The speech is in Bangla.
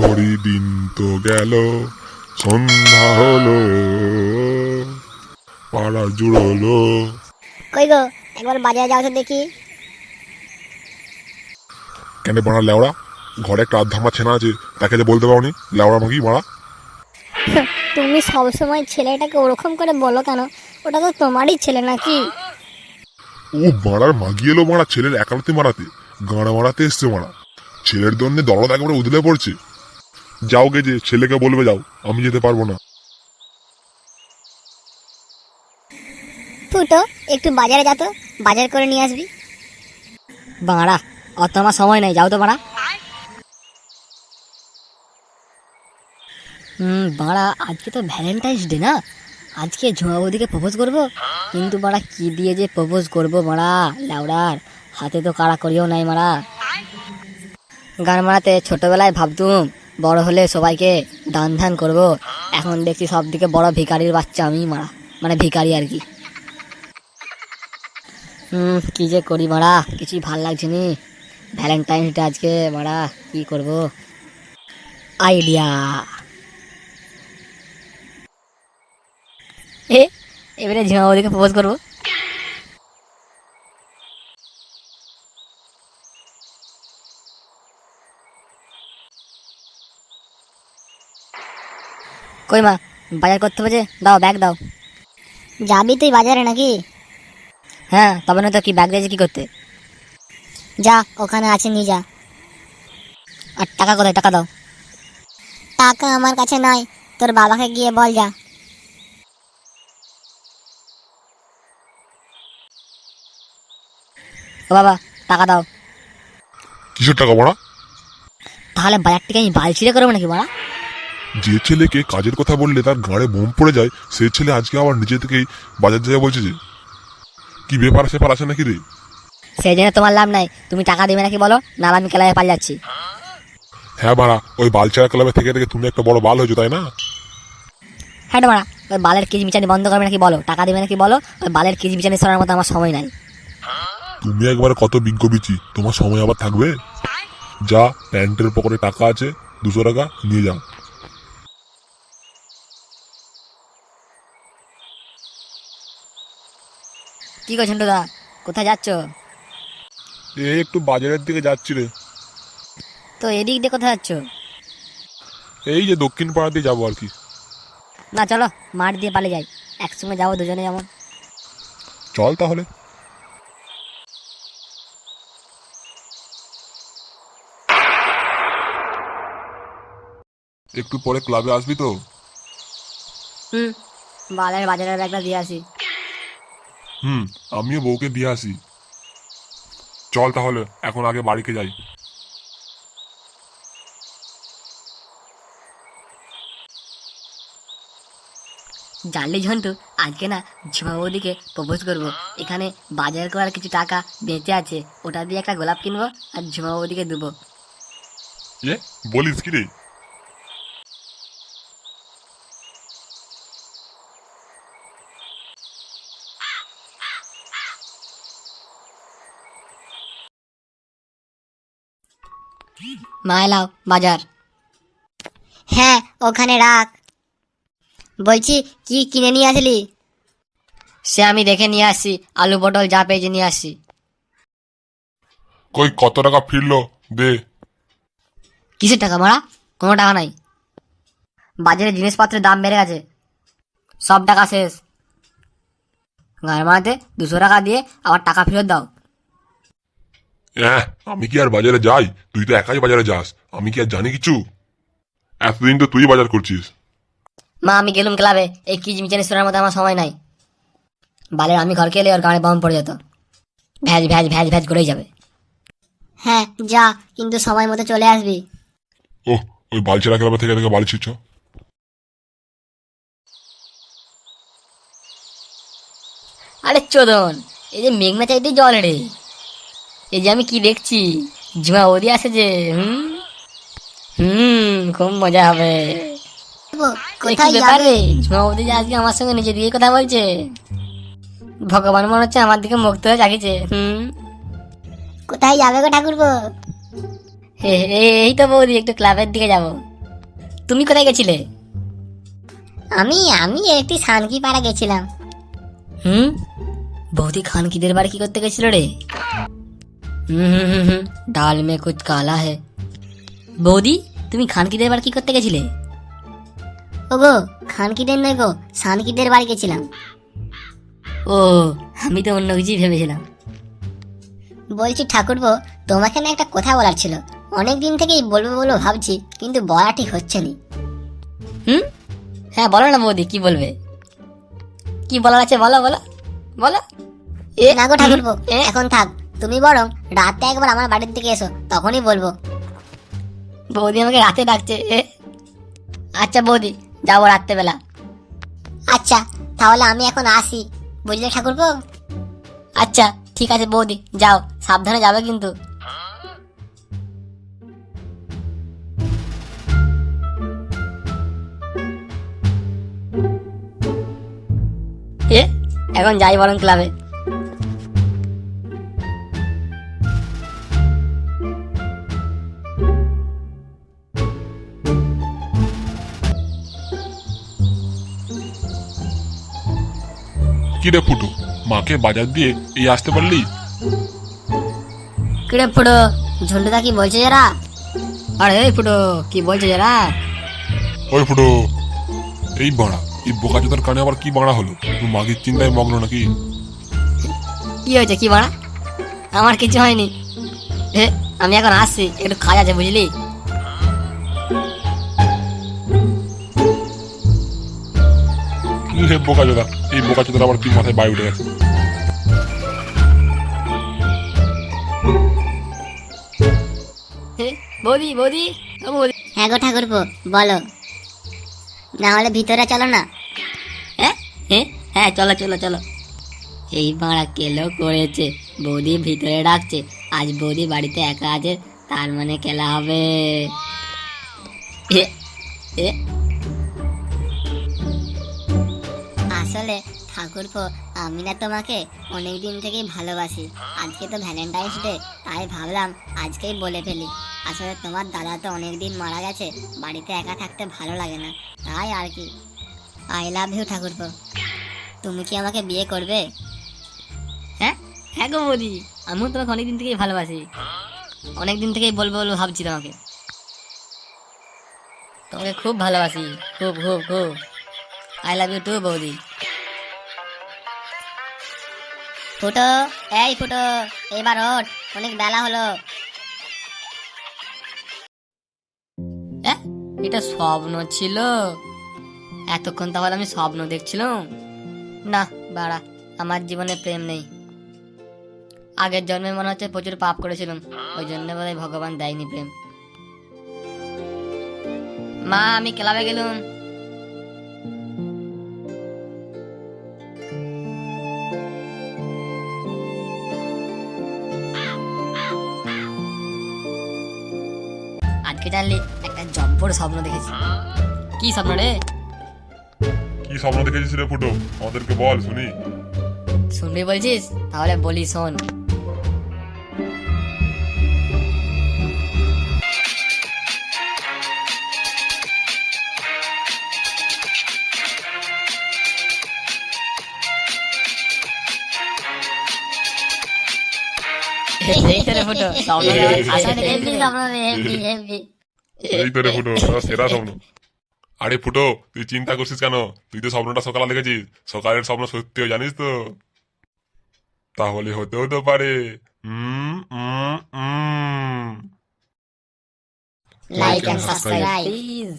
ঘড়ি দিন তো গেল, সন্ধ্যা হলো, পাড়া জুড়লো। কই গো, একবার বাজারে যাও তো দেখি। কেন বাড়া লেওড়া, ঘরে একটা আধামা ছেনা আছে, তাকে যে বলতে পারোনি লেওড়া মাগি মারা। তুমি সবসময় ছেলেটাকে ওরকম করে বলো কেন? ওটা তো তোমারই ছেলে নাকি? ও মারার মাগি এলো মারা ছেলের একালতে মারাতে, গাঁড়া মারাতে এসছে মারা। ছেলের জন্য দরদ একেবারে উদলে পড়ছে। যাও গে, যে ছেলেকে বলবে যাও, আমি যেতে পারবো না। ফুটো, একটু বাজারে যা তো, বাজার করে নিয়ে আসবি। বাড়া, অত আমার সময় নাই, যাও তো বাড়া। বাড়া, আজকে তো ভ্যালেন্টাইন্স ডে না, আজকে ঝুমা বৌদিকে প্রপোজ করবো। কিন্তু বাড়া কি দিয়ে যে প্রপোজ করবো মারা, লাউড়ার হাতে তো কাড়া করিও নাই মারা। গান মারাতে ছোটবেলায় ভাবতুম বড় হলে সবাইকে দান ধ্যান করবো, এখন দেখছি সব দিকে বড় ভিখারির বাচ্চা আমি মারা, মানে ভিখারি আর কি। কি যে করি মারা, কিছুই ভাল লাগছে নি। ভ্যালেন্টাইন্স ডে আজকে মারা, কি করব? আইডিয়া, এবারে ঝিমা বৌদিকে প্রপোজ করবো। কই মা, বাজার করতে হবে যে, দাও ব্যাগ দাও। যাবি তুই বাজারে নাকি? হ্যাঁ, তবে না তো কি, ব্যাগ দিয়েছে কি করতে? যা, ওখানে আছে নিয়ে যা। আর টাকা কোথায়, টাকা দাও। টাকা আমার কাছে নাই, তোর বাবাকে গিয়ে বল যা। ও বাবা, টাকা দাও। কিসের টাকা মারা? তাহলে বাজার থেকে আমি বালছিরে করবো নাকি মারা? যে ছেলেকে কাজের কথা বললে তার গাঁড়ে বোম পড়ে যায়, সে ছেলে আজকে আবার নিজে থেকেই বাজার যায় বলছে যে, কি ব্যাপার সেপার আছে নাকি রে? সেই জন্য তোমার লাভ নাই, তুমি টাকা দেবে নাকি বলো, না আমি ক্লাবে পালিয়ে যাচ্ছি। হ্যাঁ মারা, ওই বালচারা ক্লাবে থেকে থেকে তুমি একটা বড় বাল হয়েছো তাই না? হ্যাঁ মারা, ওই বালের কেজি মিচানি বন্ধ করবে নাকি বলো, টাকা দেবে নাকি বলো, ওই বালের কেজি মিচানি সরার মতো আমার সময় নাই। তুমি একবার কত বিজ্ঞ বিচি, তোমার সময় আবার থাকবে? যা, প্যান্টের পকেটে টাকা আছে 200 টাকা, নিয়ে যাও। কি করছেন দা, কোথায় যাচ্ছ? এই একটু বাজারের দিকে যাচ্ছি রে। তো এদিক দিয়ে কোথায় যাচ্ছ? এই যে দক্ষিণ পাড়া দিয়ে যাবো আর কি। না চলো, মাঠ দিয়ে পালিয়ে যাই, একসঙ্গে যাবো দুজনে যেমন। চল তাহলে। একটু পরে ক্লাবে আসবি তো? বালের বাজারের ব্যাগটা দিয়ে আসি। আমিও বউকে দিয়ে আসি। চল তাহলে, এখন আগে বাড়িতে যাই। জানলি ঝন্টু, আজকে না ঝুমা বৌদিকে প্রপোজ করবো। এখানে বাজার করার কিছু টাকা বেঁচে আছে, ওটা দিয়ে একটা গোলাপ কিনবো আর ঝুমা বৌদিকে দেবো। বলিস কি রে? মা এলাও বাজার। হ্যাঁ, ওখানে রাখ। বলছি, কি কিনে নিয়ে আসলি? সে আমি দেখে নিয়ে আসছি, আলু পটল যা পেয়েছি নিয়ে আসছি। কই কত টাকা ফিরলো দে। কিসের টাকা মারা? কোনো টাকা নাই, বাজারে জিনিসপত্রের দাম বেড়ে গেছে, সব টাকা শেষ। গাড়ি মারাতে 200 টাকা দিয়ে আবার টাকা ফেরত দাও। আমি কি আর বাজারে যাই? তুই তো একাই বাজারে যাস, আমি কি আর জানি কিছু? এতদিন তো তুই বাজার করছিস। মা, আমি গেলুম ক্লাবে, এই কি জিমিচানি শোনার মতো আমার সময় নাই। বালের আমি ঘরকে এলে ওর গাড়ি বম পড়ে যেত, ভ্যাজ ভ্যাজ ভ্যাজ ভ্যাজ করেই যাবে। হ্যাঁ যা, কিন্তু সময় মতো চলে আসবি। ওই বালচেরা ক্লাবে থেকে থেকে বাল ছিচ্ছ। আরে চোদন, এই যে মেঘনা চাইতেই জল রে, এই যে আমি কি দেখছি, ঝুমা ওদি আছে যে। খুব মজা হবে। কোথায় ব্যাপার যাবে? রে, ঝুমা ওদি যে আজকে আমার সঙ্গে নিজে দিয়ে কথা বলছে, ভগবান মনে হচ্ছে আমার দিকে মুক্ত হয়ে জাগিছে। কোথায় যাবে গো ঠাকুরপো? এই তো বৌদি, একটু ক্লাবের দিকে যাবো। তুমি কোথায় গেছিলে? আমি আমি একটি সানকি পাড়া গেছিলাম। হুম, বৌদি খানকিদের বাড়ি কি করতে গেছিল রে? ডাল মে কুছ কালা হে। বৌদি, তুমি খানকিদের বাড়ি কি করতে গেছিলে? ওগো, খানকিদের নয় গো, সানকিদের বাড়ি গেছিলাম। ও, আমি তো অন্য কিছুই ভেবেছিলাম। বলছি ঠাকুরপো, তোমাকে না একটা কথা বলার ছিল। অনেক দিন থেকেই বলবো বলবো ভাবছি, কিন্তু বলা ঠিক হচ্ছে না। হুম, হ্যাঁ বলো না বৌদি, কি বলবে? কি বলার আছে বলো বলো বলো। না গো ঠাকুরপো, এখন থাক। তুমি বরং রাতে একবার আমার বাড়ির দিকে এসো, তখনই বলবো। বৌদি আমাকে রাতে ডাকছে। আচ্ছা বৌদি, যাবো রাত্রেবেলা। আচ্ছা, তাহলে আমি এখন আসি, বুঝলে ঠাকুরপো? আচ্ছা ঠিক আছে বৌদি, যাও, সাবধানে যাবে কিন্তু। এখন যাই বরং ক্লাবে। কি রে ফুটু, মাকে বাজার দিয়ে এই আসতে পারলি? কিরে ফুটো, ঝন্টুদা কি বলছে যারা? আরে এই ফুটো, কি বলছে যারা? ওই ফুটু, এই বাড়া, এই বোকাচোদার কানে আবার কি বাড়া হলো? তুই মাগির চিন্তায় মগ্ন নাকি? কি হয়েছে, কি বাড়া? আমার কিছু হয়নি। আমি এখন আসছি, একটু কাজ আছে বুঝলি। কি হে বোকাচোদা, এই বোকাচোদার আবার কি মাথায় বায়ু উঠে গেছে? বৌদি বৌদি, ও বৌদি। হ্যাঁ গো ঠাকুরপো, বলো। না হলে ভিতরে চলো না। হ্যাঁ চলো চলো চলো। এই বাড়া কেলো করেছে, বৌদি ভিতরে ডাকছে। আজ বৌদি বাড়িতে একা আছে, তার মানে খেলা হবে। আসলে ঠাকুরপো, আমি না তোমাকে অনেক দিন থেকেই ভালোবাসি। আজকে তো ভ্যালেন্টাইন্স ডে, তাই ভাবলাম আজকেই বলে ফেলি। আসলে তোমার দাদা তো অনেক দিন মারা গেছে, বাড়িতে একা থাকতে ভালো লাগে না, তাই আর কি। আই লাভ ইউ ঠাকুরপো। তুমি কি আমাকে বিয়ে করবে? হ্যাঁ হ্যাঁ গো বৌদি, আমিও তোমাকে অনেকদিন থেকেই ভালোবাসি। অনেকদিন থেকেই বলবো বলবো ভাবছি তোমাকে। তোমাকে খুব ভালোবাসি, খুব খুব খুব। আই লাভ ইউ টু বৌদি। ফুটো, এই ফুটো, এবার ওঠ, অনেক বেলা হলো। এটা স্বপ্ন ছিল? এতক্ষণ তাহলে আমি স্বপ্ন দেখছিলাম? না বাড়া, আমার জীবনে প্রেম নেই। আগের জন্মে মনে হচ্ছে প্রচুর পাপ করেছিলাম, ওই জন্য বোধহয় ভগবান দেয়নি প্রেম। মা, আমি ক্লাবে গেলুম। আজকে জানলি একটা জব্বর স্বপ্ন দেখেছি। কি স্বপ্ন রে? কি স্বপ্ন দেখেছিস রে ফুটু, আমাদেরকে বল শুনি। শুনবি বলছিস? তাহলে বলি শোন। এই তো রে ফুটো, স্বপ্ন আশা দেখে হেভি স্বপ্ন রে, হেভি হেভি। এই তো রে ফুটু, সেরা স্বপ্ন। আরে ফুটো, তুই চিন্তা করছিস কেন? তুই তো স্বপ্নটা সকালে দেখেছিস, সকালের স্বপ্ন সত্যি হয় জানিস তো। তাহলে হতেও তো পারে। Like and subscribe. প্লিজ।